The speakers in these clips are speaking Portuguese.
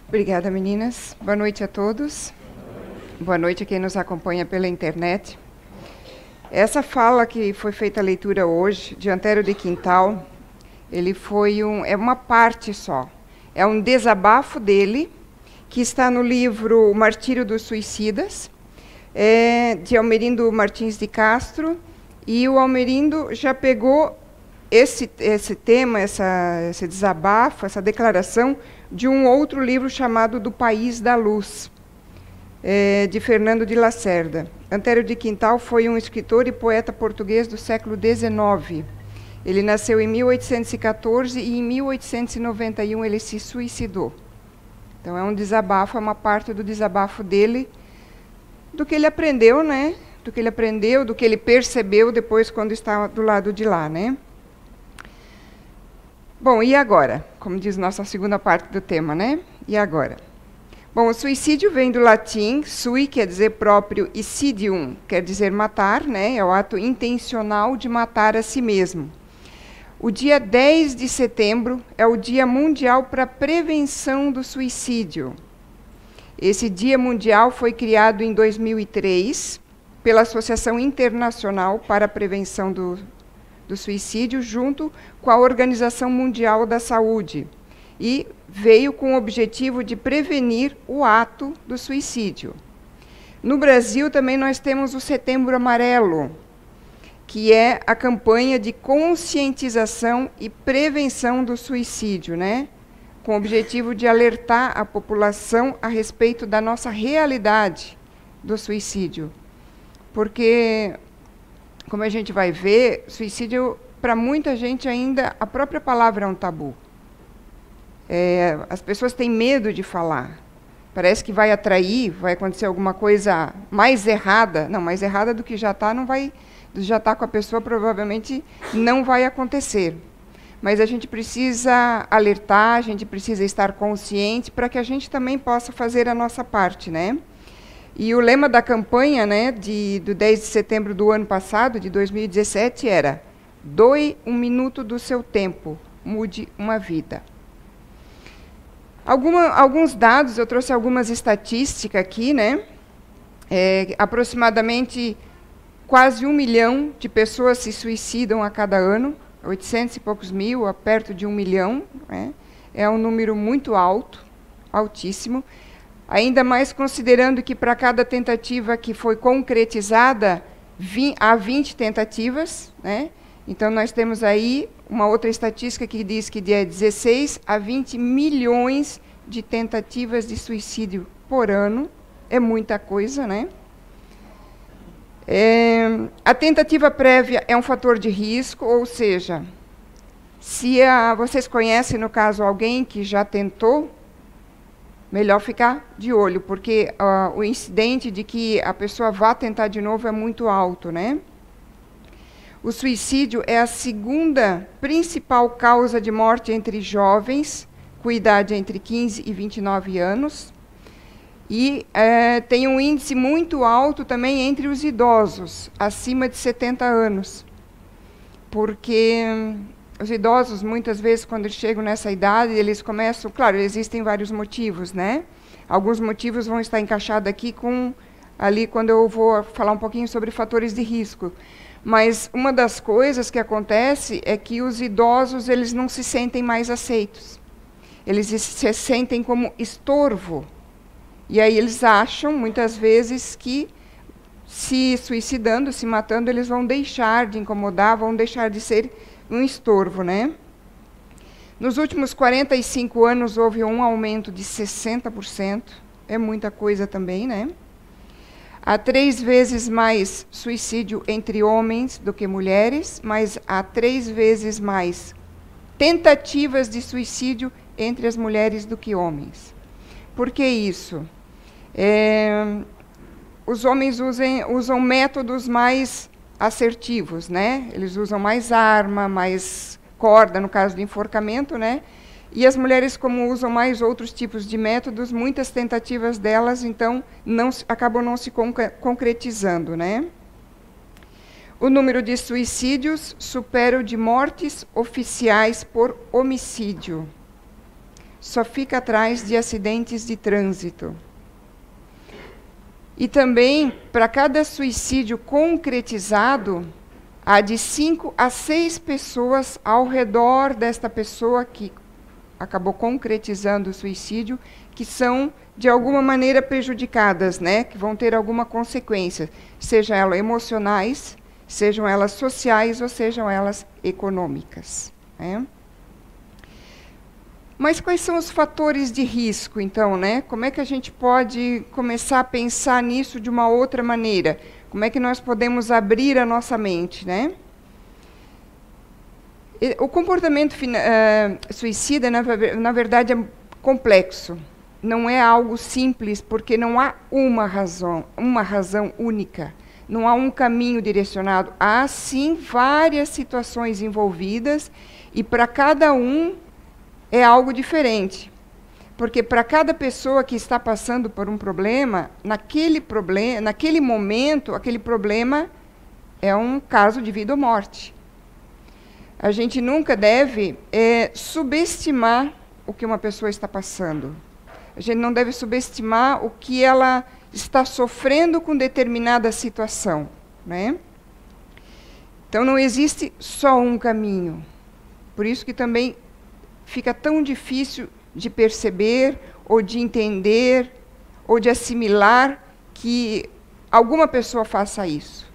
Obrigada, meninas. Boa noite a todos. Boa noite a quem nos acompanha pela internet. Essa fala que foi feita a leitura hoje, de Antero de Quintal, ele foi é uma parte só. É um desabafo dele, que está no livro O Martírio dos Suicidas, de Almerindo Martins de Castro, e o Almerindo já pegou esse tema, esse desabafo, essa declaração, de um outro livro chamado Do País da Luz, de Fernando de Lacerda. Antero de Quintal foi um escritor e poeta português do século XIX. Ele nasceu em 1814 e em 1891 ele se suicidou. Então é um desabafo, é uma parte do desabafo dele, do que ele aprendeu, né? Do que ele aprendeu, do que ele percebeu depois quando estava do lado de lá, né? Bom, e agora? Como diz nossa segunda parte do tema, né? E agora? Bom, o suicídio vem do latim, sui quer dizer próprio e sidium quer dizer matar, né? É o ato intencional de matar a si mesmo. O dia 10 de setembro é o Dia Mundial para a Prevenção do Suicídio. Esse Dia Mundial foi criado em 2003 pela Associação Internacional para a Prevenção do Suicídio, junto com a Organização Mundial da Saúde, e veio com o objetivo de prevenir o ato do suicídio. No Brasil também nós temos o Setembro Amarelo, que é a campanha de conscientização e prevenção do suicídio, né? Com o objetivo de alertar a população a respeito da nossa realidade do suicídio. Porque, como a gente vai ver, suicídio, para muita gente ainda, a própria palavra é um tabu. As pessoas têm medo de falar. Parece que vai atrair, vai acontecer alguma coisa mais errada. Não, mais errada do que já está, não vai... Já está com a pessoa, provavelmente não vai acontecer. Mas a gente precisa alertar, a gente precisa estar consciente para que a gente também possa fazer a nossa parte, né? E o lema da campanha, né, do 10 de setembro do ano passado, de 2017, era: doe um minuto do seu tempo, mude uma vida. Alguns dados, eu trouxe algumas estatísticas aqui, né? Aproximadamente quase 1 milhão de pessoas se suicidam a cada ano, 800 e poucos mil, perto de 1 milhão. Né? É um número muito alto, altíssimo. Ainda mais considerando que para cada tentativa que foi concretizada, há 20 tentativas. Né? Então, nós temos aí uma outra estatística que diz que de 16 a 20 milhões de tentativas de suicídio por ano. É muita coisa, né? A tentativa prévia é um fator de risco, ou seja, se vocês conhecem, no caso, alguém que já tentou, melhor ficar de olho, porque o incidente de que a pessoa vá tentar de novo é muito alto, né? O suicídio é a segunda principal causa de morte entre jovens, com idade entre 15 e 29 anos. E tem um índice muito alto também entre os idosos, acima de 70 anos. Porque os idosos, muitas vezes, quando eles chegam nessa idade, eles começam... Claro, existem vários motivos, né? Alguns motivos vão estar encaixados aqui ali quando eu vou falar um pouquinho sobre fatores de risco. Mas uma das coisas que acontece é que os idosos, eles não se sentem mais aceitos. Eles se sentem como estorvo. E aí eles acham, muitas vezes, que se suicidando, se matando, eles vão deixar de incomodar, vão deixar de ser um estorvo, né? Nos últimos 45 anos, houve um aumento de 60%. É muita coisa também, né? Há 3 vezes mais suicídio entre homens do que mulheres, mas há 3 vezes mais tentativas de suicídio entre as mulheres do que homens. Por que isso? Os homens usam métodos mais assertivos, né? Eles usam mais arma, mais corda, no caso do enforcamento, né? E as mulheres, como usam mais outros tipos de métodos, muitas tentativas delas, então, acabam não se concretizando, né? O número de suicídios supera o de mortes oficiais por homicídio. só fica atrás de acidentes de trânsito. E também, para cada suicídio concretizado, há de 5 a 6 pessoas ao redor desta pessoa que acabou concretizando o suicídio, que são, de alguma maneira, prejudicadas, né? Que vão ter alguma consequência, sejam elas emocionais, sejam elas sociais ou sejam elas econômicas, né? Mas quais são os fatores de risco, então, né? Como é que a gente pode começar a pensar nisso de uma outra maneira? Como é que nós podemos abrir a nossa mente, né? O comportamento suicida, na verdade, é complexo. Não é algo simples, porque não há uma razão única. Não há um caminho direcionado. Há, sim, várias situações envolvidas, e para cada um é algo diferente. Porque para cada pessoa que está passando por um problema, naquele momento, aquele problema é um caso de vida ou morte. A gente nunca deve subestimar o que uma pessoa está passando. A gente não deve subestimar o que ela está sofrendo com determinada situação, né? Então, não existe só um caminho. Por isso que também fica tão difícil de perceber, ou de entender, ou de assimilar que alguma pessoa faça isso.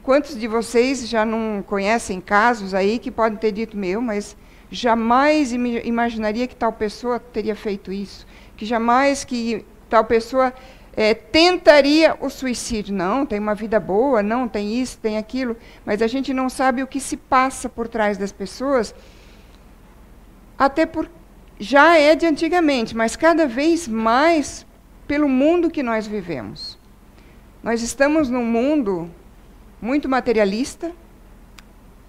Quantos de vocês já não conhecem casos aí que podem ter dito, mas jamais imaginaria que tal pessoa teria feito isso, que jamais que tal pessoa tentaria o suicídio. Não, tem uma vida boa, não, tem isso, tem aquilo, mas a gente não sabe o que se passa por trás das pessoas, até porque já é de antigamente, mas cada vez mais pelo mundo que nós vivemos. Nós estamos num mundo muito materialista.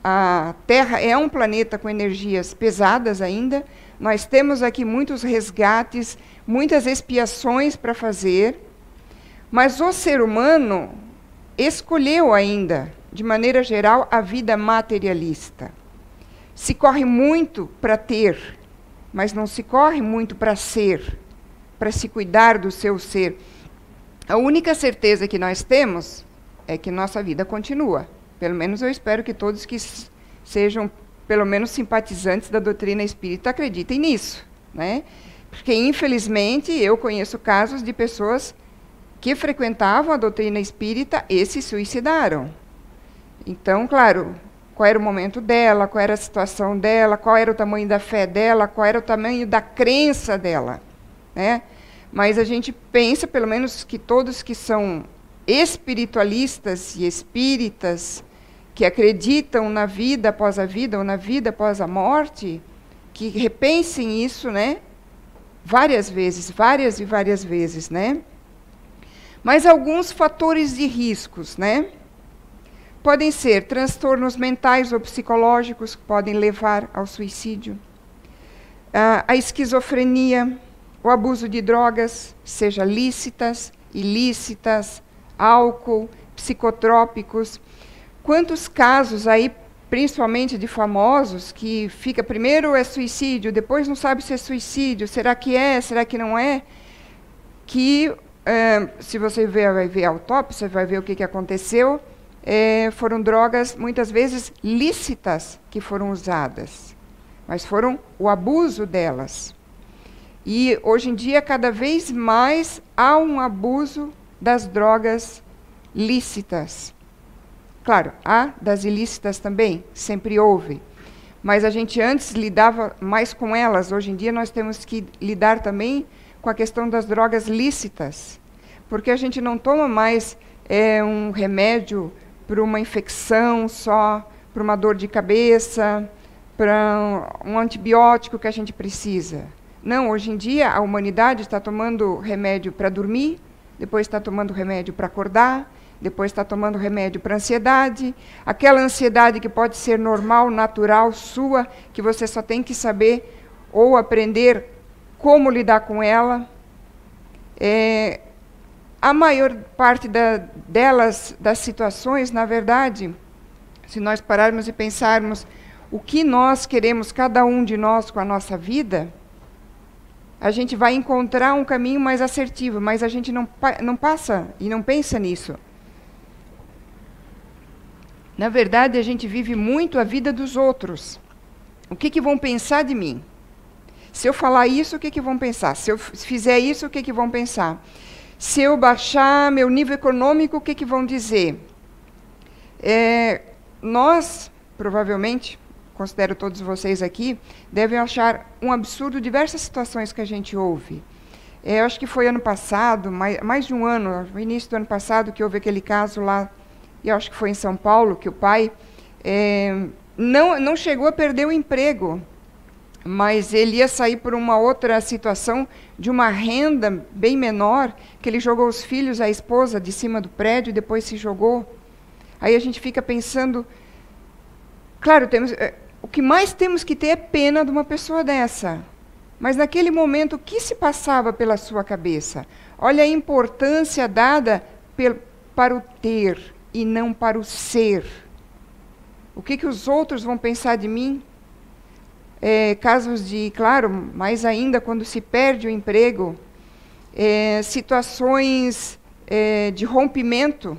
A Terra é um planeta com energias pesadas ainda. Nós temos aqui muitos resgates, muitas expiações para fazer, mas o ser humano escolheu ainda, de maneira geral, a vida materialista. Se corre muito para ter, mas não se corre muito para ser, para se cuidar do seu ser. A única certeza que nós temos é que nossa vida continua. Pelo menos eu espero que todos que sejam, pelo menos, simpatizantes da doutrina espírita acreditem nisso, né? Porque, infelizmente, eu conheço casos de pessoas que frequentavam a doutrina espírita e se suicidaram. Então, claro, qual era o momento dela, qual era a situação dela, qual era o tamanho da fé dela, qual era o tamanho da crença dela, né? Mas a gente pensa, pelo menos, que todos que são espiritualistas e espíritas, que acreditam na vida após a vida, ou na vida após a morte, que repensem isso, né? Várias e várias vezes, né? Mas alguns fatores de riscos, né? Podem ser transtornos mentais ou psicológicos que podem levar ao suicídio. A esquizofrenia, o abuso de drogas, seja lícitas, ilícitas, álcool, psicotrópicos. Quantos casos aí, principalmente de famosos, que fica primeiro é suicídio, depois não sabe se é suicídio, será que não é? Que, se você vai ver a autópsia, você vai ver o que aconteceu, foram drogas, muitas vezes, lícitas que foram usadas, mas foram o abuso delas. E, hoje em dia, cada vez mais há um abuso das drogas lícitas. Claro, há das ilícitas também, sempre houve. Mas a gente antes lidava mais com elas. Hoje em dia nós temos que lidar também com a questão das drogas lícitas. Porque a gente não toma mais um remédio para uma infecção só, para uma dor de cabeça, para um antibiótico que a gente precisa. Não, hoje em dia a humanidade está tomando remédio para dormir, depois está tomando remédio para acordar, depois está tomando remédio para ansiedade. Aquela ansiedade que pode ser normal, natural, sua, que você só tem que saber ou aprender como lidar com ela. A maior parte das situações, na verdade, se nós pararmos e pensarmos o que nós queremos, cada um de nós, com a nossa vida, a gente vai encontrar um caminho mais assertivo, mas a gente não passa e não pensa nisso. Na verdade, a gente vive muito a vida dos outros. O que vão pensar de mim? Se eu falar isso, o que vão pensar? Se eu fizer isso, o que vão pensar? Se eu baixar meu nível econômico, o que vão dizer? Nós, provavelmente, considero todos vocês aqui, devem achar um absurdo diversas situações que a gente ouve. Eu acho que foi ano passado, mais de um ano, no início do ano passado, que houve aquele caso lá, e eu acho que foi em São Paulo, que o pai não chegou a perder o emprego, mas ele ia sair por uma outra situação de uma renda bem menor, que ele jogou os filhos, a esposa, de cima do prédio e depois se jogou. Aí a gente fica pensando, claro, o que mais temos que ter é pena de uma pessoa dessa. Mas naquele momento, o que se passava pela sua cabeça? Olha a importância dada para o ter e não para o ser. O que os outros vão pensar de mim? Casos de, claro, mais ainda quando se perde o emprego, situações de rompimento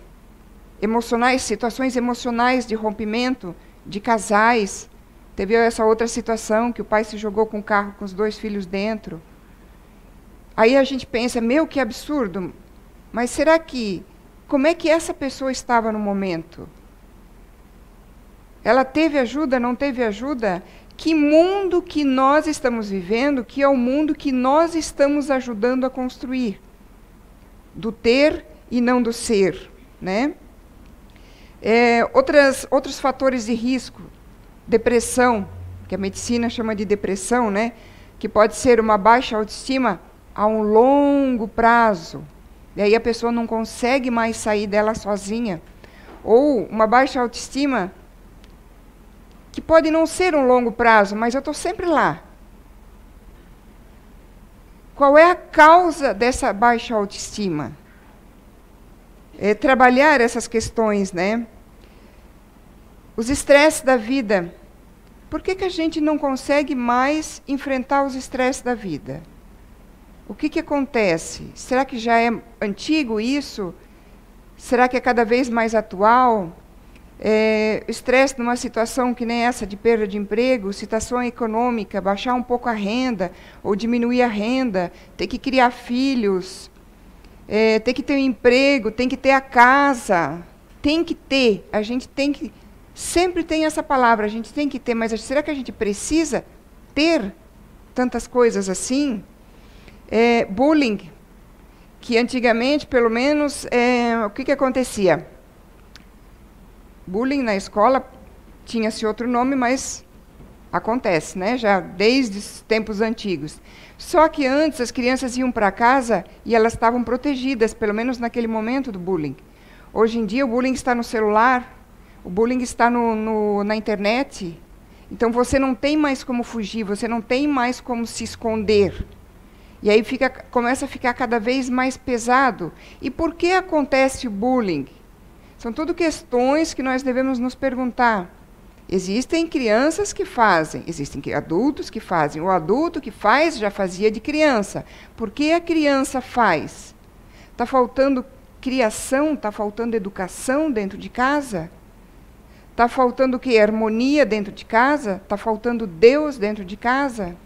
emocionais, situações emocionais de rompimento de casais. Teve essa outra situação que o pai se jogou com o carro com os 2 filhos dentro. Aí a gente pensa, meu, que absurdo, mas será que, como é que essa pessoa estava no momento? Ela teve ajuda, não teve ajuda? Que mundo que nós estamos vivendo, que é o mundo que nós estamos ajudando a construir? Do ter e não do ser, né? Outros fatores de risco, depressão, que a medicina chama de depressão, né? Que pode ser uma baixa autoestima a um longo prazo. E aí a pessoa não consegue mais sair dela sozinha. Ou uma baixa autoestima que pode não ser um longo prazo, mas eu estou sempre lá. Qual é a causa dessa baixa autoestima? Trabalhar essas questões, né? Os estresses da vida. Por que a gente não consegue mais enfrentar os estresses da vida? O que acontece? Será que já é antigo isso? Será que é cada vez mais atual? Estresse numa situação que nem essa de perda de emprego, situação econômica, baixar um pouco a renda ou diminuir a renda, ter que criar filhos, ter que ter um emprego, tem que ter a casa, tem que ter, a gente tem que, sempre tem essa palavra, a gente tem que ter, mas será que a gente precisa ter tantas coisas assim? Bullying, que antigamente, pelo menos, o que acontecia? Bullying na escola tinha-se outro nome, mas acontece, né? Já desde os tempos antigos. Só que antes as crianças iam para casa e elas estavam protegidas, pelo menos naquele momento do bullying. Hoje em dia o bullying está no celular, o bullying está na internet. Então você não tem mais como fugir, você não tem mais como se esconder. E aí começa a ficar cada vez mais pesado. E por que acontece o bullying? São tudo questões que nós devemos nos perguntar. Existem crianças que fazem, existem adultos que fazem. O adulto que faz já fazia de criança. Por que a criança faz? Está faltando criação, está faltando educação dentro de casa? Está faltando o quê? Harmonia dentro de casa? Está faltando Deus dentro de casa?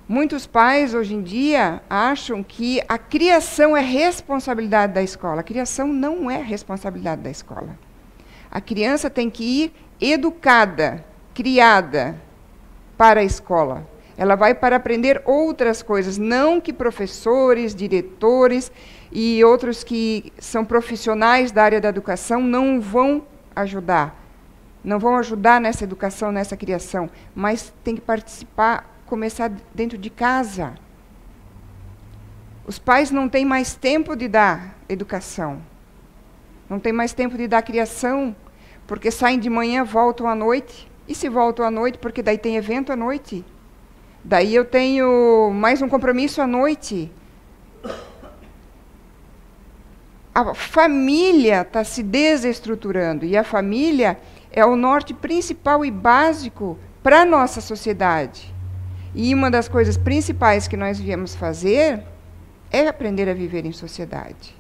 Muitos pais, hoje em dia, acham que a criação é responsabilidade da escola. A criação não é responsabilidade da escola. A criança tem que ir educada, criada para a escola. Ela vai para aprender outras coisas, não que professores, diretores e outros que são profissionais da área da educação não vão ajudar. Não vão ajudar nessa educação, nessa criação, mas tem que participar, começar dentro de casa. Os pais não têm mais tempo de dar educação. Não têm mais tempo de dar criação, porque saem de manhã, voltam à noite. E se voltam à noite, porque daí tem evento à noite. Daí eu tenho mais um compromisso à noite. A família está se desestruturando. E a família é o norte principal e básico para a nossa sociedade. E uma das coisas principais que nós viemos fazer é aprender a viver em sociedade.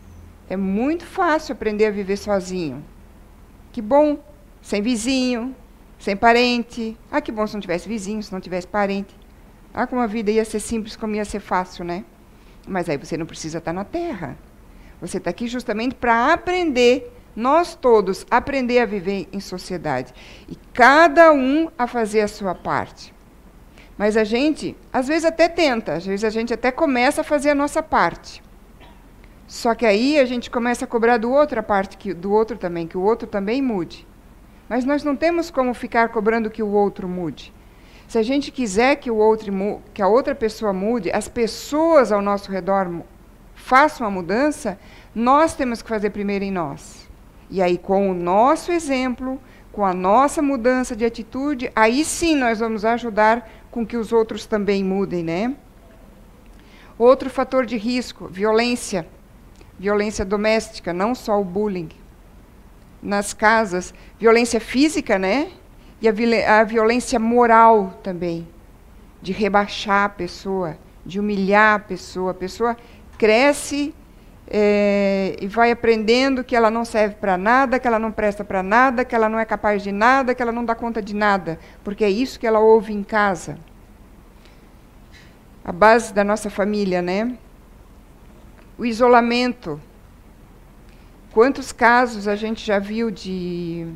É muito fácil aprender a viver sozinho. Que bom, sem vizinho, sem parente. Ah, que bom se não tivesse vizinho, se não tivesse parente. Ah, como a vida ia ser simples, como ia ser fácil, né? Mas aí você não precisa estar na Terra. Você está aqui justamente para aprender, nós todos, aprender a viver em sociedade. E cada um a fazer a sua parte. Mas a gente, às vezes até tenta, às vezes a gente até começa a fazer a nossa parte. Só que aí a gente começa a cobrar do outro a parte do outro também, que o outro também mude. Mas nós não temos como ficar cobrando que o outro mude. Se a gente quiser que que a outra pessoa mude, as pessoas ao nosso redor façam a mudança, nós temos que fazer primeiro em nós. E aí, com o nosso exemplo, com a nossa mudança de atitude, aí sim nós vamos ajudar com que os outros também mudem, né? Outro fator de risco, violência. Violência doméstica, não só o bullying. Nas casas, violência física, né? E a violência moral também. De rebaixar a pessoa, de humilhar a pessoa. A pessoa cresce e vai aprendendo que ela não serve para nada, que ela não presta para nada, que ela não é capaz de nada, que ela não dá conta de nada. Porque é isso que ela ouve em casa. A base da nossa família, né? O isolamento. Quantos casos a gente já viu de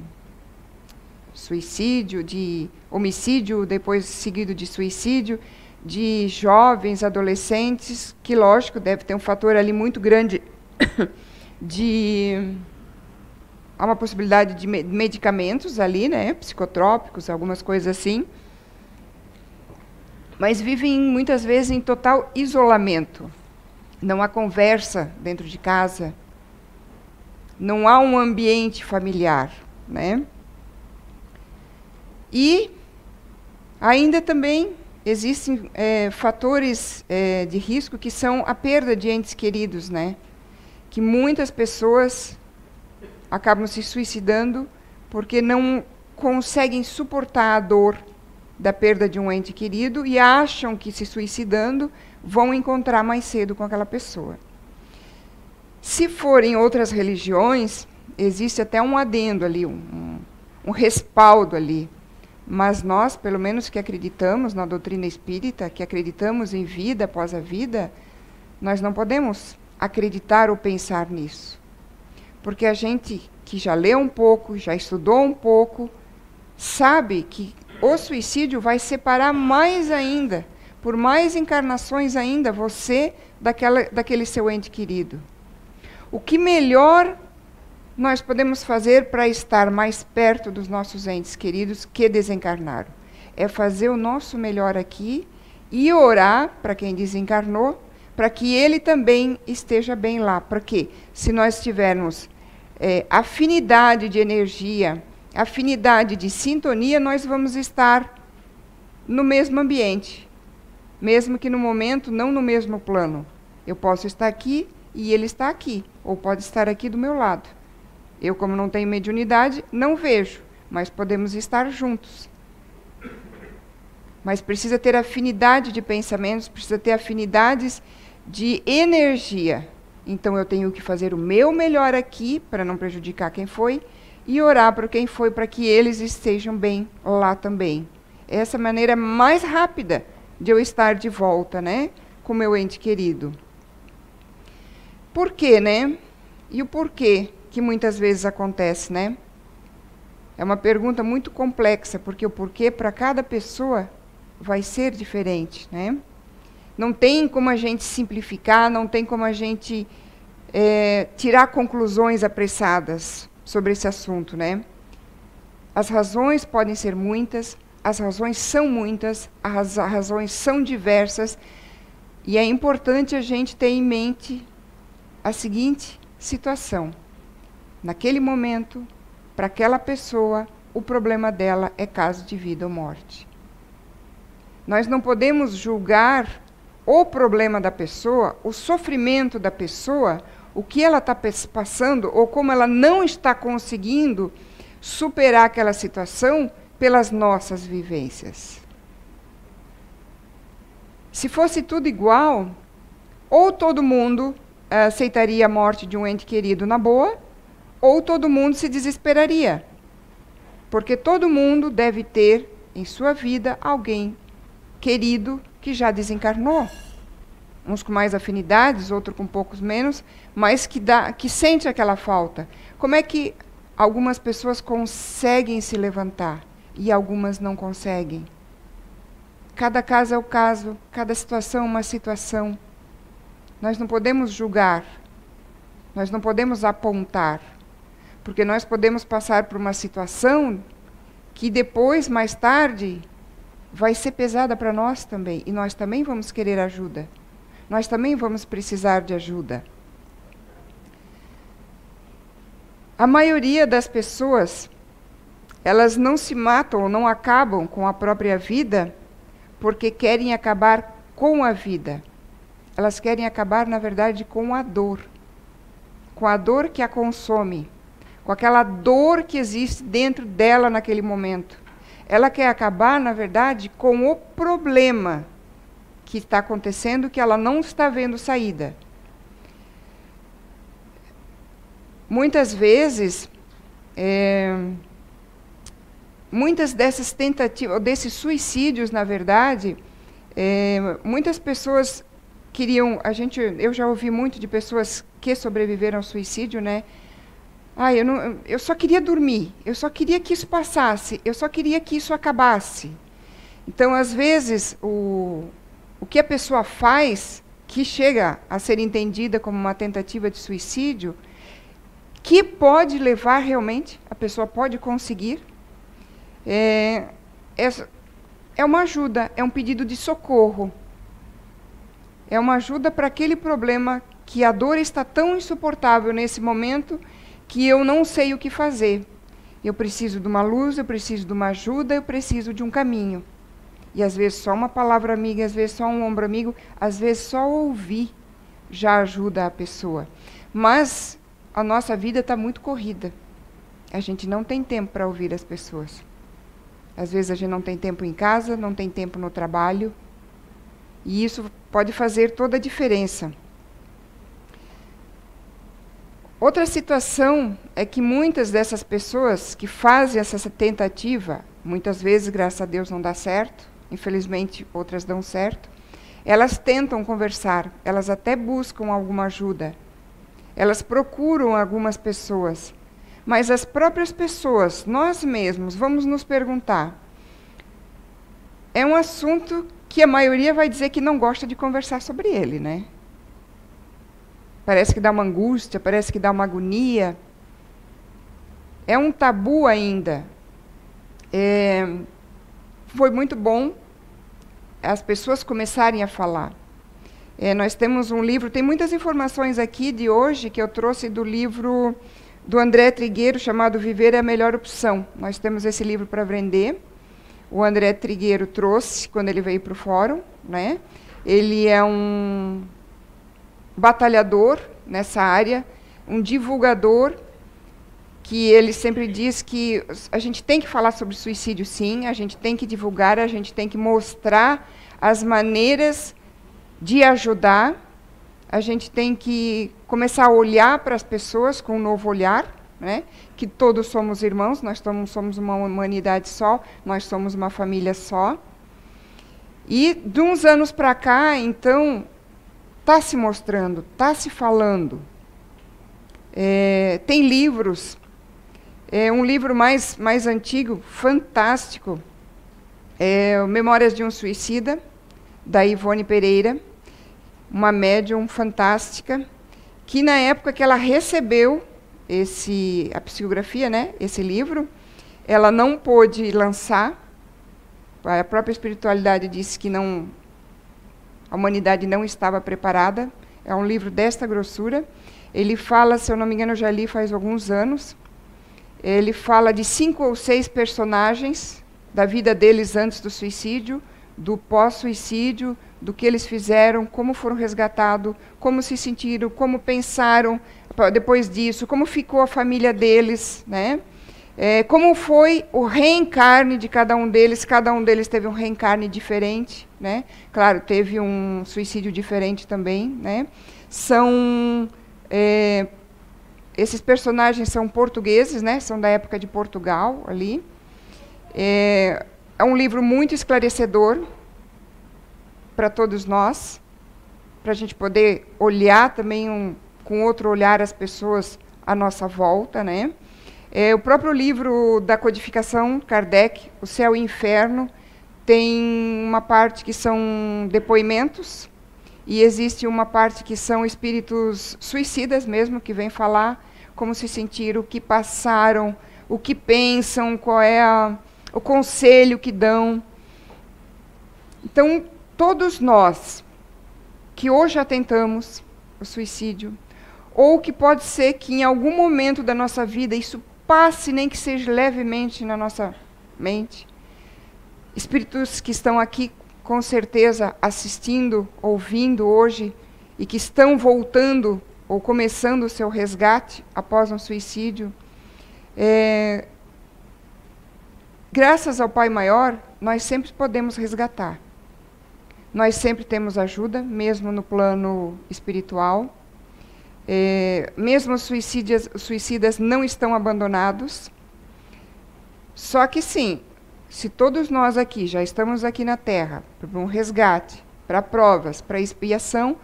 suicídio, de homicídio, depois seguido de suicídio, de jovens, adolescentes, que, lógico, deve ter um fator ali muito grande há uma possibilidade de medicamentos ali, né, psicotrópicos, algumas coisas assim, mas vivem muitas vezes em total isolamento. Não há conversa dentro de casa, não há um ambiente familiar, né? E ainda também existem fatores de risco que são a perda de entes queridos, né? Que muitas pessoas acabam se suicidando porque não conseguem suportar a dor da perda de um ente querido e acham que, se suicidando, vão encontrar mais cedo com aquela pessoa. Se forem outras religiões, existe até um adendo ali, um respaldo ali. Mas nós, pelo menos que acreditamos na doutrina espírita, que acreditamos em vida após a vida, nós não podemos acreditar ou pensar nisso. Porque a gente que já leu um pouco, já estudou um pouco, sabe que o suicídio vai separar mais ainda, por mais encarnações ainda, você daquele seu ente querido. O que melhor nós podemos fazer para estar mais perto dos nossos entes queridos que desencarnaram? É fazer o nosso melhor aqui e orar para quem desencarnou, para que ele também esteja bem lá. Porque se nós tivermos afinidade de energia, afinidade de sintonia, nós vamos estar no mesmo ambiente. Mesmo que no momento, não no mesmo plano. Eu posso estar aqui e ele está aqui, ou pode estar aqui do meu lado. Eu, como não tenho mediunidade, não vejo, mas podemos estar juntos. Mas precisa ter afinidade de pensamentos, precisa ter afinidades de energia. Então eu tenho que fazer o meu melhor aqui, para não prejudicar quem foi, e orar para quem foi, para que eles estejam bem lá também. Essa maneira mais rápida de eu estar de volta, né, com o meu ente querido. Por quê, né? E o porquê que muitas vezes acontece, né? É uma pergunta muito complexa, porque o porquê para cada pessoa vai ser diferente, né? Não tem como a gente simplificar, não tem como a gente tirar conclusões apressadas sobre esse assunto, né? As razões podem ser muitas, as razões são muitas, as razões são diversas, e é importante a gente ter em mente a seguinte situação. Naquele momento, para aquela pessoa, o problema dela é caso de vida ou morte. Nós não podemos julgar o problema da pessoa, o sofrimento da pessoa, o que ela está passando, ou como ela não está conseguindo superar aquela situação pelas nossas vivências. Se fosse tudo igual, ou todo mundo aceitaria a morte de um ente querido na boa, ou todo mundo se desesperaria. Porque todo mundo deve ter em sua vida alguém querido que já desencarnou. Uns com mais afinidades, outros com poucos menos, mas que sente aquela falta. Como é que algumas pessoas conseguem se levantar e algumas não conseguem? Cada caso é um caso, cada situação é uma situação. Nós não podemos julgar, nós não podemos apontar, porque nós podemos passar por uma situação que depois, mais tarde, vai ser pesada para nós também, e nós também vamos querer ajuda. Nós também vamos precisar de ajuda. A maioria das pessoas, elas não se matam ou não acabam com a própria vida porque querem acabar com a vida. Elas querem acabar, na verdade, com a dor que a consome, com aquela dor que existe dentro dela naquele momento. Ela quer acabar, na verdade, com o problema que está acontecendo, que ela não está vendo saída. Muitas vezes, muitas dessas tentativas, desses suicídios, na verdade, muitas pessoas queriam, eu já ouvi muito de pessoas que sobreviveram ao suicídio, né? Eu só queria dormir, eu só queria que isso passasse, eu só queria que isso acabasse. Então, às vezes, o que a pessoa faz, que chega a ser entendida como uma tentativa de suicídio, que pode levar realmente, a pessoa pode conseguir, é uma ajuda, é um pedido de socorro. É uma ajuda para aquele problema que a dor está tão insuportável nesse momento que eu não sei o que fazer. Eu preciso de uma luz, eu preciso de uma ajuda, eu preciso de um caminho. E às vezes só uma palavra amiga, às vezes só um ombro amigo, às vezes só ouvir já ajuda a pessoa. Mas a nossa vida está muito corrida. A gente não tem tempo para ouvir as pessoas. Às vezes a gente não tem tempo em casa, não tem tempo no trabalho. E isso pode fazer toda a diferença. Outra situação é que muitas dessas pessoas que fazem essa tentativa, muitas vezes, graças a Deus, não dá certo, infelizmente outras dão certo, elas tentam conversar, elas até buscam alguma ajuda, elas procuram algumas pessoas, mas as próprias pessoas, nós mesmos, vamos nos perguntar, é um assunto que a maioria vai dizer que não gosta de conversar sobre ele, né? Parece que dá uma angústia, parece que dá uma agonia. É um tabu ainda. Foi muito bom as pessoas começarem a falar. Nós temos um livro, tem muitas informações aqui de hoje que eu trouxe do livro do André Trigueiro, chamado Viver é a Melhor Opção. Nós temos esse livro para vender. O André Trigueiro trouxe quando ele veio para o fórum, né? Ele é um batalhador nessa área, um divulgador, que ele sempre diz que a gente tem que falar sobre suicídio, sim, a gente tem que divulgar, a gente tem que mostrar as maneiras de ajudar, a gente tem que começar a olhar para as pessoas com um novo olhar, né? Que todos somos irmãos, nós somos uma humanidade só, nós somos uma família só. E de uns anos para cá, então, está se mostrando, está se falando. Tem livros, um livro mais antigo, fantástico, Memórias de um Suicida, da Ivone Pereira, uma médium fantástica, que na época que ela recebeu a psicografia, né, esse livro, ela não pôde lançar, a própria espiritualidade disse que não, a humanidade não estava preparada. É um livro desta grossura. Ele fala, se eu não me engano, eu já li faz alguns anos, ele fala de 5 ou 6 personagens da vida deles antes do suicídio, do pós-suicídio, do que eles fizeram, como foram resgatados, como se sentiram, como pensaram depois disso, como ficou a família deles, né? Como foi o reencarne de cada um deles teve um reencarne diferente, né? Claro, teve um suicídio diferente também, né? Esses personagens são portugueses, né? São da época de Portugal, ali. É um livro muito esclarecedor para todos nós, para a gente poder olhar também com outro olhar as pessoas à nossa volta, né? O próprio livro da codificação, Kardec, O Céu e o Inferno, tem uma parte que são depoimentos, e existe uma parte que são espíritos suicidas mesmo, que vêm falar como se sentiram, o que passaram, o que pensam, qual é o conselho que dão. Então, todos nós que hoje atentamos o suicídio, ou que pode ser que em algum momento da nossa vida isso passe, nem que seja levemente na nossa mente. Espíritos que estão aqui, com certeza, assistindo, ouvindo hoje, e que estão voltando ou começando o seu resgate após um suicídio. Graças ao Pai Maior, nós sempre podemos resgatar. Nós sempre temos ajuda, mesmo no plano espiritual. Mesmo os suicidas não estão abandonados. Só que sim, se todos nós aqui já estamos aqui na Terra para um resgate, para provas, para expiação,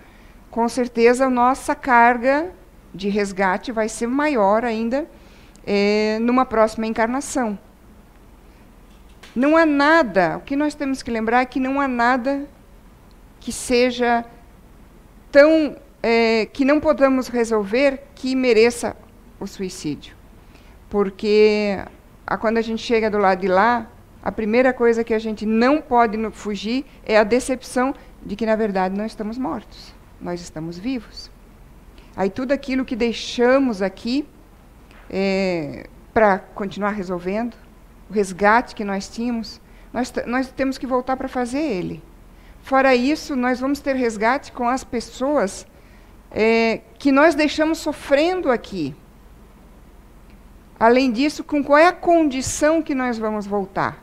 com certeza a nossa carga de resgate vai ser maior ainda numa próxima encarnação. Não há nada, o que nós temos que lembrar é que não há nada que seja tão que não podamos resolver que mereça o suicídio. Porque quando a gente chega do lado de lá, a primeira coisa que a gente não pode fugir é a decepção de que, na verdade, não estamos mortos. Nós estamos vivos. Aí tudo aquilo que deixamos aqui para continuar resolvendo, o resgate que nós tínhamos, nós temos que voltar para fazer ele. Fora isso, nós vamos ter resgate com as pessoas que nós deixamos sofrendo aqui. Além disso, com qual é a condição que nós vamos voltar?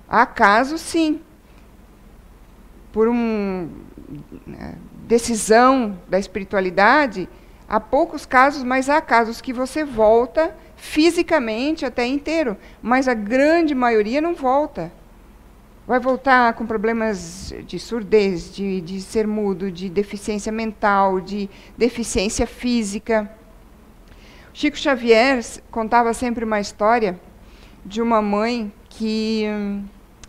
Há casos, sim, por uma decisão da espiritualidade, há poucos casos, mas há casos que você volta fisicamente até inteiro, mas a grande maioria não volta. Vai voltar com problemas de surdez, de ser mudo, de deficiência mental, de deficiência física. Chico Xavier contava sempre uma história de uma mãe que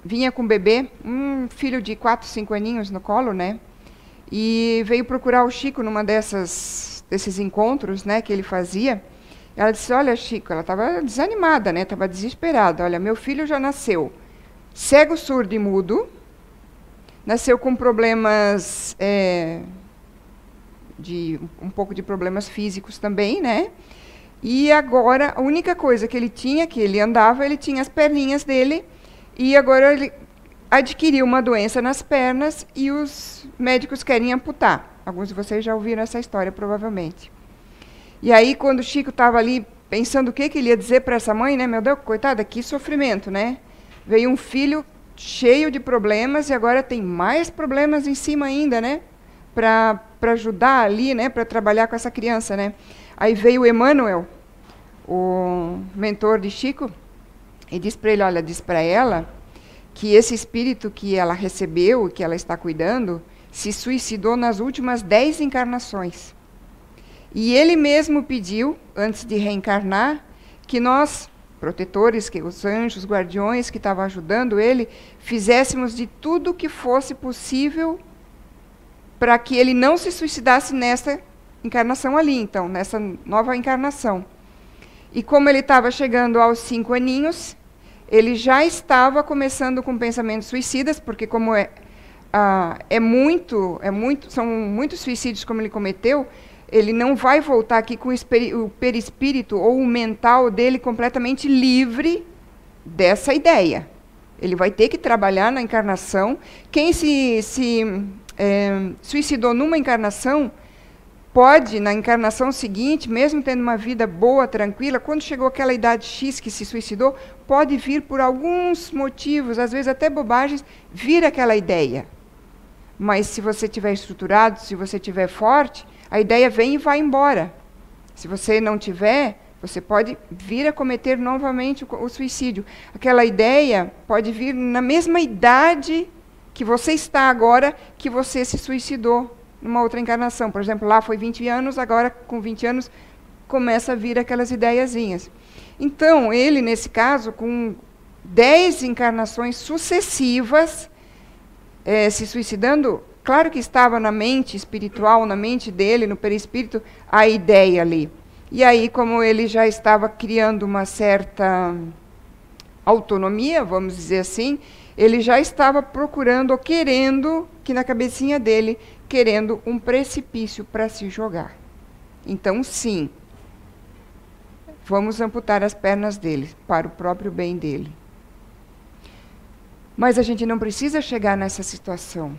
vinha com um bebê, um filho de 4, 5 aninhos no colo, né? E veio procurar o Chico numa desses encontros, né, que ele fazia. Ela disse: olha, Chico, ela estava desanimada, né? Estava desesperada. Olha, meu filho já nasceu cego, surdo e mudo, nasceu com problemas, um pouco de problemas físicos também, né? E agora, a única coisa que ele tinha, que ele andava, ele tinha as perninhas dele, e agora ele adquiriu uma doença nas pernas e os médicos querem amputar. Alguns de vocês já ouviram essa história, provavelmente. E aí, quando o Chico estava ali pensando o que ele ia dizer para essa mãe, né? Meu Deus, coitada, que sofrimento, né? Veio um filho cheio de problemas e agora tem mais problemas em cima ainda, né? Para ajudar ali, né? Para trabalhar com essa criança, né? Aí veio o Emmanuel, o mentor de Chico, e disse para ele: olha, diz para ela que esse espírito que ela recebeu, que ela está cuidando, se suicidou nas últimas 10 encarnações. E ele mesmo pediu, antes de reencarnar, que nós, protetores, que os anjos, guardiões que estavam ajudando ele, fizéssemos de tudo que fosse possível para que ele não se suicidasse nessa encarnação ali, então, nessa nova encarnação. E como ele estava chegando aos 5 aninhos, ele já estava começando com pensamentos suicidas, porque como são muitos suicídios como ele cometeu, ele não vai voltar aqui com o perispírito ou o mental dele completamente livre dessa ideia. Ele vai ter que trabalhar na encarnação. Quem se suicidou numa encarnação, pode, na encarnação seguinte, mesmo tendo uma vida boa, tranquila, quando chegou aquela idade X que se suicidou, pode vir por alguns motivos, às vezes até bobagens, vir aquela ideia. Mas se você estiver estruturado, se você estiver forte, a ideia vem e vai embora. Se você não tiver, você pode vir a cometer novamente o suicídio. Aquela ideia pode vir na mesma idade que você está agora, que você se suicidou numa outra encarnação. Por exemplo, lá foi 20 anos, agora com 20 anos começa a vir aquelas ideiazinhas. Então, ele, nesse caso, com 10 encarnações sucessivas, se suicidando, claro que estava na mente espiritual, na mente dele, no perispírito, a ideia ali. E aí, como ele já estava criando uma certa autonomia, vamos dizer assim, ele já estava procurando, ou querendo, que na cabecinha dele, querendo um precipício para se jogar. Então, sim, vamos amputar as pernas dele, para o próprio bem dele. Mas a gente não precisa chegar nessa situação.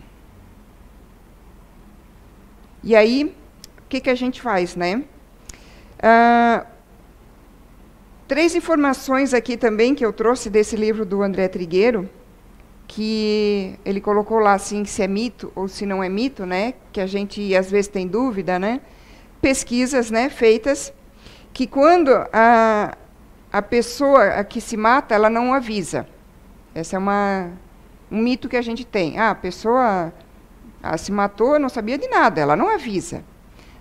E aí, o que a gente faz, né? 3 informações aqui também que eu trouxe desse livro do André Trigueiro, que ele colocou lá assim, se é mito ou se não é mito, né? Que a gente às vezes tem dúvida, né? Pesquisas, né, feitas, que quando a pessoa que se mata, ela não avisa. Esse é um mito que a gente tem. A pessoa se matou, não sabia de nada, ela não avisa.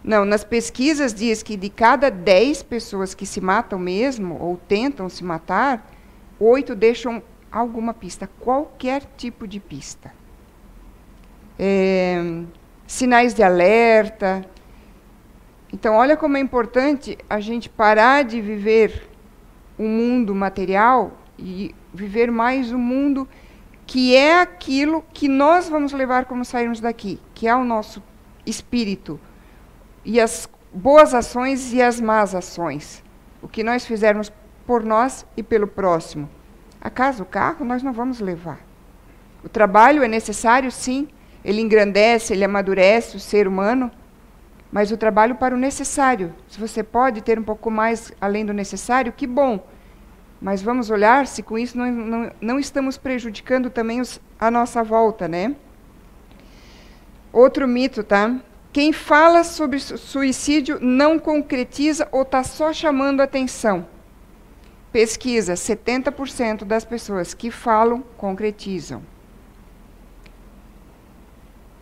Não, nas pesquisas diz que de cada 10 pessoas que se matam mesmo, ou tentam se matar, 8 deixam alguma pista, qualquer tipo de pista. Sinais de alerta. Então, olha como é importante a gente parar de viver um mundo material e viver mais um mundo que é aquilo que nós vamos levar como sairmos daqui, que é o nosso espírito, e as boas ações e as más ações. O que nós fizermos por nós e pelo próximo. A casa, o carro, nós não vamos levar. O trabalho é necessário, sim, ele engrandece, ele amadurece o ser humano, mas o trabalho para o necessário. Se você pode ter um pouco mais além do necessário, que bom. Mas vamos olhar se com isso não estamos prejudicando também a nossa volta, né? Outro mito, tá? Quem fala sobre suicídio não concretiza ou está só chamando atenção. Pesquisa, 70% das pessoas que falam, concretizam.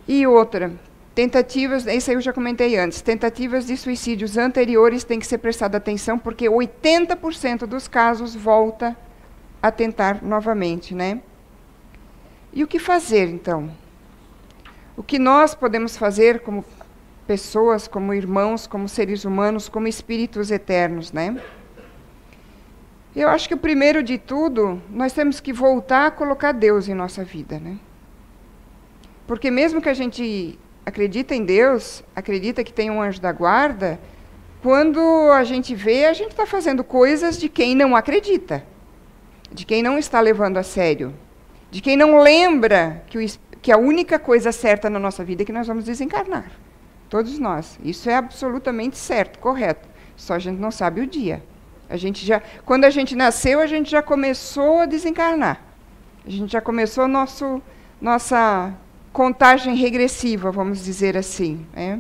E outra, tentativas, isso aí eu já comentei antes, tentativas de suicídios anteriores têm que ser prestada atenção, porque 80% dos casos volta a tentar novamente, né? E o que fazer, então? O que nós podemos fazer como pessoas, como irmãos, como seres humanos, como espíritos eternos, né? Eu acho que o primeiro de tudo, nós temos que voltar a colocar Deus em nossa vida, né? Porque mesmo que a gente acredita em Deus, acredita que tem um anjo da guarda, quando a gente vê, a gente está fazendo coisas de quem não acredita, de quem não está levando a sério, de quem não lembra que a única coisa certa na nossa vida é que nós vamos desencarnar. Todos nós. Isso é absolutamente certo, correto. Só a gente não sabe o dia. Quando a gente nasceu, a gente já começou a desencarnar. A gente já começou nossa contagem regressiva, vamos dizer assim, né?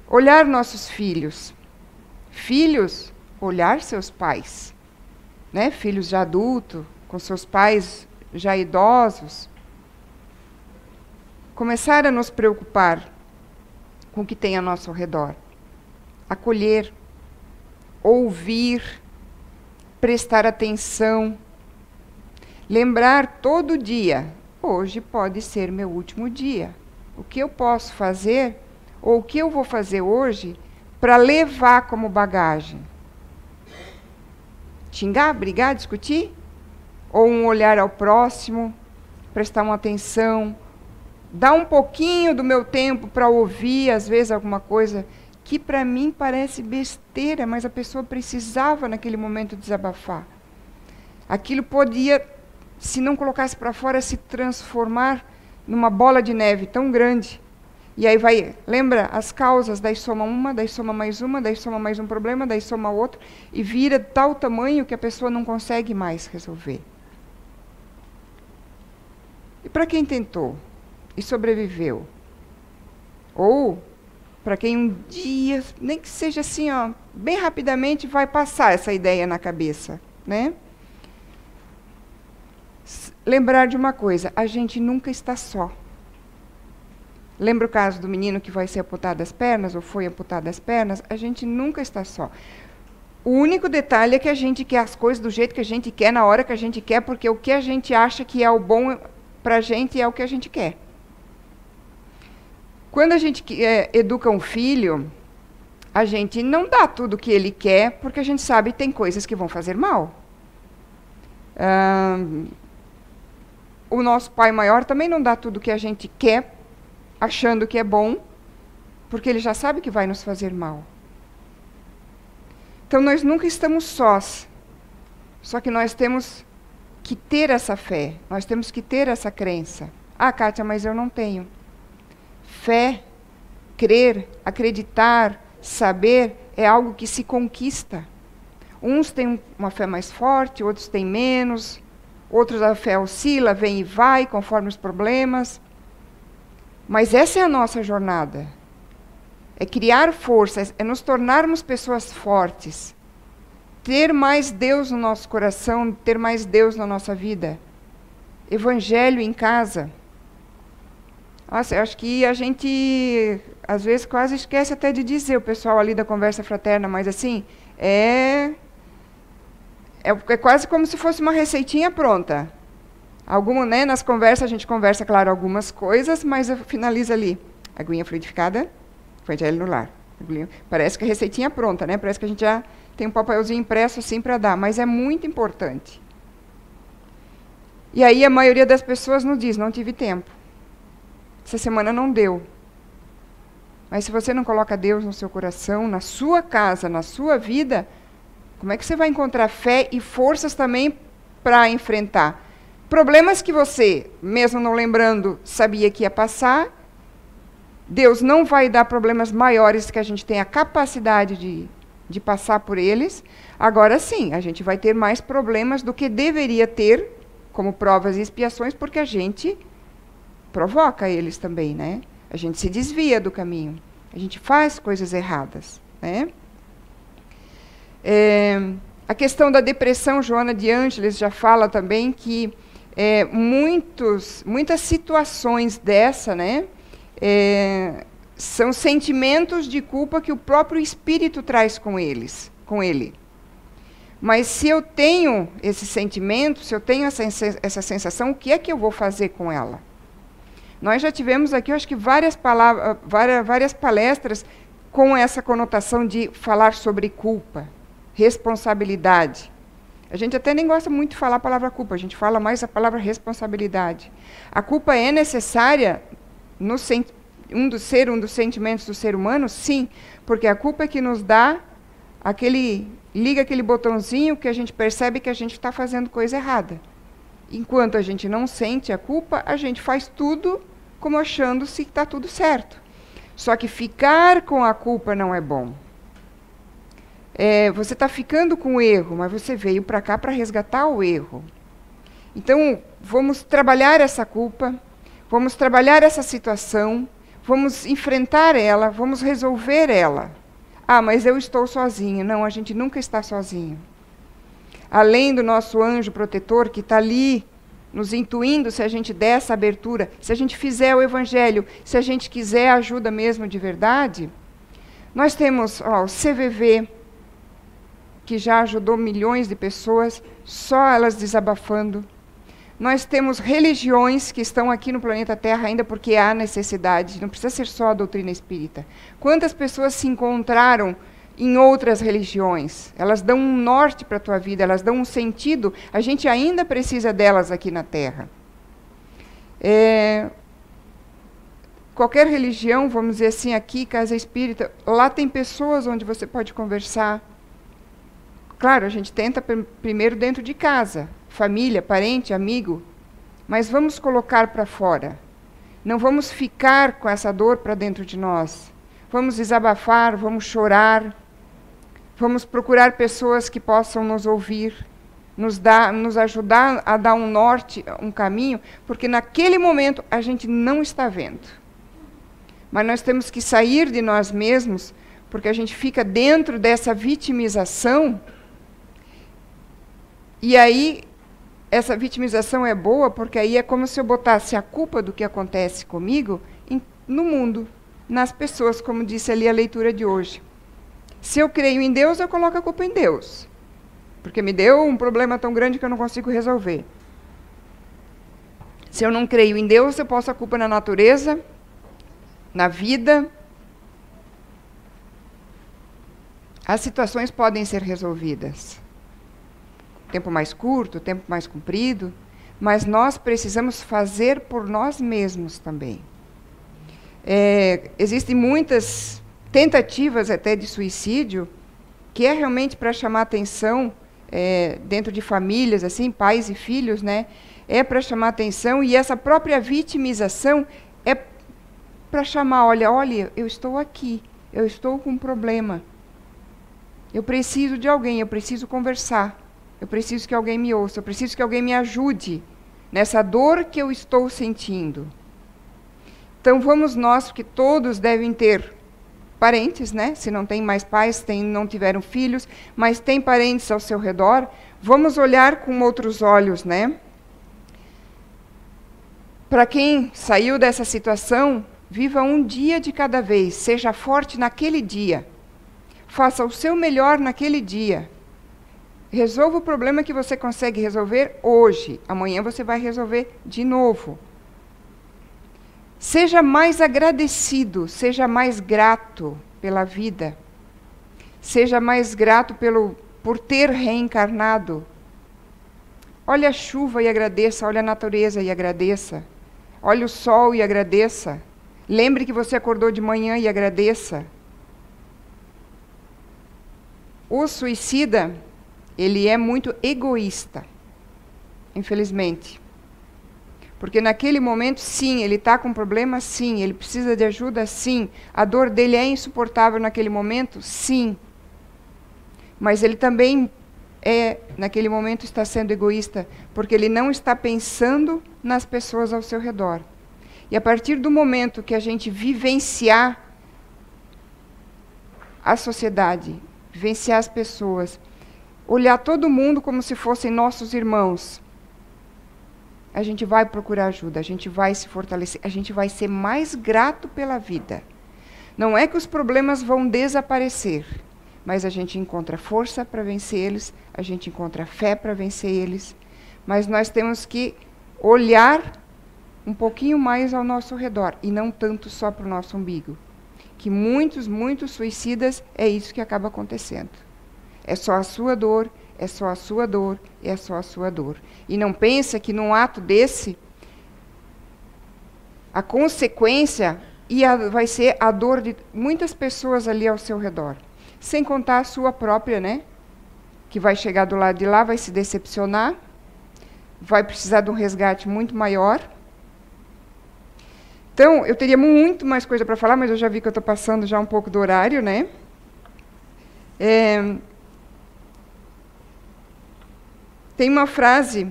Olhar nossos filhos. Filhos, olhar seus pais, né? Filhos já adultos, com seus pais já idosos. Começar a nos preocupar com o que tem ao nosso redor. Acolher, ouvir, prestar atenção, lembrar todo dia, hoje pode ser meu último dia. O que eu posso fazer, ou o que eu vou fazer hoje, para levar como bagagem? Xingar, brigar, discutir? Ou um olhar ao próximo, prestar uma atenção, dar um pouquinho do meu tempo para ouvir, às vezes, alguma coisa que para mim parece besteira, mas a pessoa precisava naquele momento desabafar. Aquilo podia, se não colocasse para fora, se transformar numa bola de neve tão grande E aí vai, lembra as causas, daí soma uma, daí soma mais um problema, daí soma outro, e vira de tal tamanho que a pessoa não consegue mais resolver. E para quem tentou e sobreviveu? Ou para quem um dia, nem que seja assim, ó, bem rapidamente, vai passar essa ideia na cabeça, né? Lembrar de uma coisa, a gente nunca está só. Lembra o caso do menino que vai ser amputado as pernas, ou foi amputado as pernas? A gente nunca está só. O único detalhe é que a gente quer as coisas do jeito que a gente quer, na hora que a gente quer, porque o que a gente acha que é o bom para a gente é o que a gente quer. Quando a gente educa um filho, a gente não dá tudo o que ele quer, porque a gente sabe que tem coisas que vão fazer mal. O nosso pai maior também não dá tudo o que a gente quer, achando que é bom, porque ele já sabe que vai nos fazer mal. Então, nós nunca estamos sós. Só que nós temos que ter essa fé, nós temos que ter essa crença. Ah, Kátia, mas eu não tenho. Fé, crer, acreditar, saber, é algo que se conquista. Uns têm uma fé mais forte, outros têm menos, outros a fé oscila, vem e vai, conforme os problemas. Mas essa é a nossa jornada. É criar forças, é nos tornarmos pessoas fortes. Ter mais Deus no nosso coração, ter mais Deus na nossa vida. Evangelho em casa. Nossa, eu acho que a gente, às vezes, quase esquece até de dizer, o pessoal ali da conversa fraterna, mas assim, é quase como se fosse uma receitinha pronta. Né, nas conversas, a gente conversa, claro, algumas coisas, mas finaliza ali. Aguinha fluidificada, Evangelho no lar. Parece que a receitinha é pronta, né? Parece que a gente já tem um papelzinho impresso assim para dar, mas é muito importante. E aí a maioria das pessoas nos diz, não tive tempo. Essa semana não deu. Mas se você não coloca Deus no seu coração, na sua casa, na sua vida, como é que você vai encontrar fé e forças também para enfrentar problemas que você, mesmo não lembrando, sabia que ia passar? Deus não vai dar problemas maiores que a gente tem a capacidade de passar por eles. Agora sim, a gente vai ter mais problemas do que deveria ter, como provas e expiações, porque a gente provoca eles também, né? A gente se desvia do caminho. A gente faz coisas erradas, né? A questão da depressão, Joana de Ângeles já fala também que muitas situações dessa, né? São sentimentos de culpa que o próprio espírito traz com ele. Mas se eu tenho esse sentimento, se eu tenho essa sensação, o que é que eu vou fazer com ela? Nós já tivemos aqui, eu acho que várias palestras com essa conotação de falar sobre culpa, responsabilidade. A gente até nem gosta muito de falar a palavra culpa, a gente fala mais a palavra responsabilidade. A culpa é necessária um dos sentimentos do ser humano? Sim, porque a culpa é que nos dá liga aquele botãozinho que a gente percebe que a gente está fazendo coisa errada. Enquanto a gente não sente a culpa, a gente faz tudo como achando-se que está tudo certo. Só que ficar com a culpa não é bom. Você está ficando com o erro, mas você veio para cá para resgatar o erro. Então, vamos trabalhar essa culpa, vamos trabalhar essa situação, vamos enfrentar ela, vamos resolver ela. Ah, mas eu estou sozinho. Não, a gente nunca está sozinho. Além do nosso anjo protetor que está ali, nos intuindo, se a gente der essa abertura, se a gente fizer o Evangelho, se a gente quiser ajuda mesmo de verdade, nós temos o CVV, que já ajudou milhões de pessoas, só elas desabafando. Nós temos religiões que estão aqui no planeta Terra ainda porque há necessidade, não precisa ser só a doutrina espírita. Quantas pessoas se encontraram em outras religiões? Elas dão um norte para a tua vida, elas dão um sentido, a gente ainda precisa delas aqui na Terra. Qualquer religião, vamos dizer assim, aqui, Casa Espírita, lá tem pessoas onde você pode conversar. Claro, a gente tenta primeiro dentro de casa, família, parente, amigo, mas vamos colocar para fora. Não vamos ficar com essa dor para dentro de nós. Vamos desabafar, vamos chorar, vamos procurar pessoas que possam nos ouvir, nos ajudar a dar um norte, um caminho, porque naquele momento a gente não está vendo. Mas nós temos que sair de nós mesmos, porque a gente fica dentro dessa vitimização, e aí essa vitimização é boa, porque aí é como se eu botasse a culpa do que acontece comigo no mundo, nas pessoas, como disse ali a leitura de hoje. Se eu creio em Deus, eu coloco a culpa em Deus, porque me deu um problema tão grande que eu não consigo resolver. Se eu não creio em Deus, eu posto a culpa na natureza, na vida. As situações podem ser resolvidas. Tempo mais curto, tempo mais comprido, mas nós precisamos fazer por nós mesmos também. Existem muitas tentativas até de suicídio, que é realmente para chamar atenção, dentro de famílias, assim, pais e filhos, né? É para chamar atenção, e essa própria vitimização é para chamar, olha, eu estou aqui, eu estou com um problema, eu preciso de alguém, eu preciso conversar, eu preciso que alguém me ouça, eu preciso que alguém me ajude nessa dor que eu estou sentindo. Então vamos nós, porque todos devem ter parentes, né? Se não tem mais pais, não tiveram filhos, mas tem parentes ao seu redor, vamos olhar com outros olhos, né? Para quem saiu dessa situação, viva um dia de cada vez, seja forte naquele dia, faça o seu melhor naquele dia. Resolva o problema que você consegue resolver hoje. Amanhã você vai resolver de novo. Seja mais agradecido, seja mais grato pela vida. Seja mais grato por ter reencarnado. Olhe a chuva e agradeça, olhe a natureza e agradeça. Olhe o sol e agradeça. Lembre que você acordou de manhã e agradeça. O suicida, ele é muito egoísta, infelizmente. Porque naquele momento, sim, ele está com um problema, sim, ele precisa de ajuda, sim. A dor dele é insuportável naquele momento, sim. Mas ele também naquele momento, está sendo egoísta, porque ele não está pensando nas pessoas ao seu redor. E a partir do momento que a gente vivenciar a sociedade, vivenciar as pessoas, olhar todo mundo como se fossem nossos irmãos, a gente vai procurar ajuda, a gente vai se fortalecer, a gente vai ser mais grato pela vida. Não é que os problemas vão desaparecer, mas a gente encontra força para vencer eles, a gente encontra fé para vencer eles, mas nós temos que olhar um pouquinho mais ao nosso redor, e não tanto só para o nosso umbigo. Que muitos suicidas, é isso que acaba acontecendo. É só a sua dor, é só a sua dor, é só a sua dor. E não pensa que num ato desse, a consequência vai ser a dor de muitas pessoas ali ao seu redor. Sem contar a sua própria, né? Que vai chegar do lado de lá, vai se decepcionar, vai precisar de um resgate muito maior. Então, eu teria muito mais coisa para falar, mas eu já vi que eu estou passando já um pouco do horário, né? Tem uma frase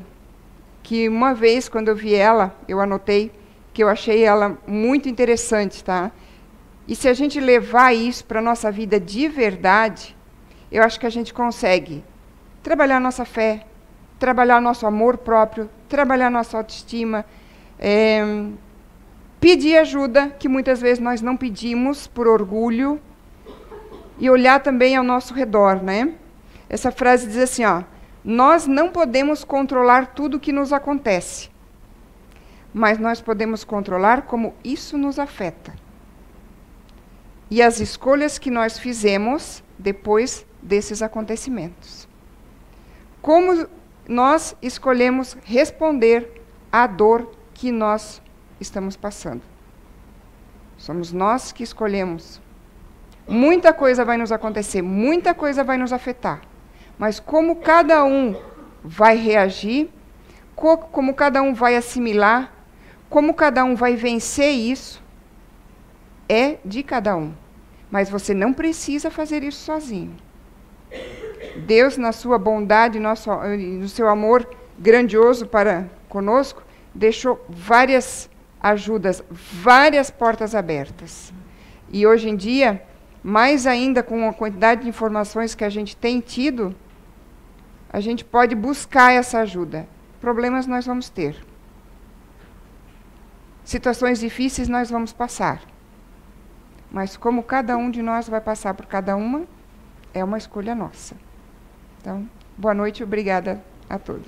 que uma vez, quando eu vi ela, eu anotei, que eu achei ela muito interessante, tá? E se a gente levar isso para a nossa vida de verdade, eu acho que a gente consegue trabalhar nossa fé, trabalhar nosso amor próprio, trabalhar nossa autoestima, pedir ajuda, que muitas vezes nós não pedimos por orgulho, e olhar também ao nosso redor, né? Essa frase diz assim, ó: nós não podemos controlar tudo o que nos acontece, mas nós podemos controlar como isso nos afeta. E as escolhas que nós fizemos depois desses acontecimentos. Como nós escolhemos responder à dor que nós estamos passando. Somos nós que escolhemos. Muita coisa vai nos acontecer, muita coisa vai nos afetar. Mas como cada um vai reagir, como cada um vai assimilar, Como cada um vai vencer isso, é de cada um. Mas você não precisa fazer isso sozinho. Deus, na sua bondade, no seu amor grandioso para conosco, deixou várias ajudas, várias portas abertas. E hoje em dia, mais ainda com a quantidade de informações que a gente tem tido, a gente pode buscar essa ajuda. Problemas nós vamos ter. Situações difíceis nós vamos passar. Mas como cada um de nós vai passar por cada uma, é uma escolha nossa. Então, boa noite e obrigada a todos.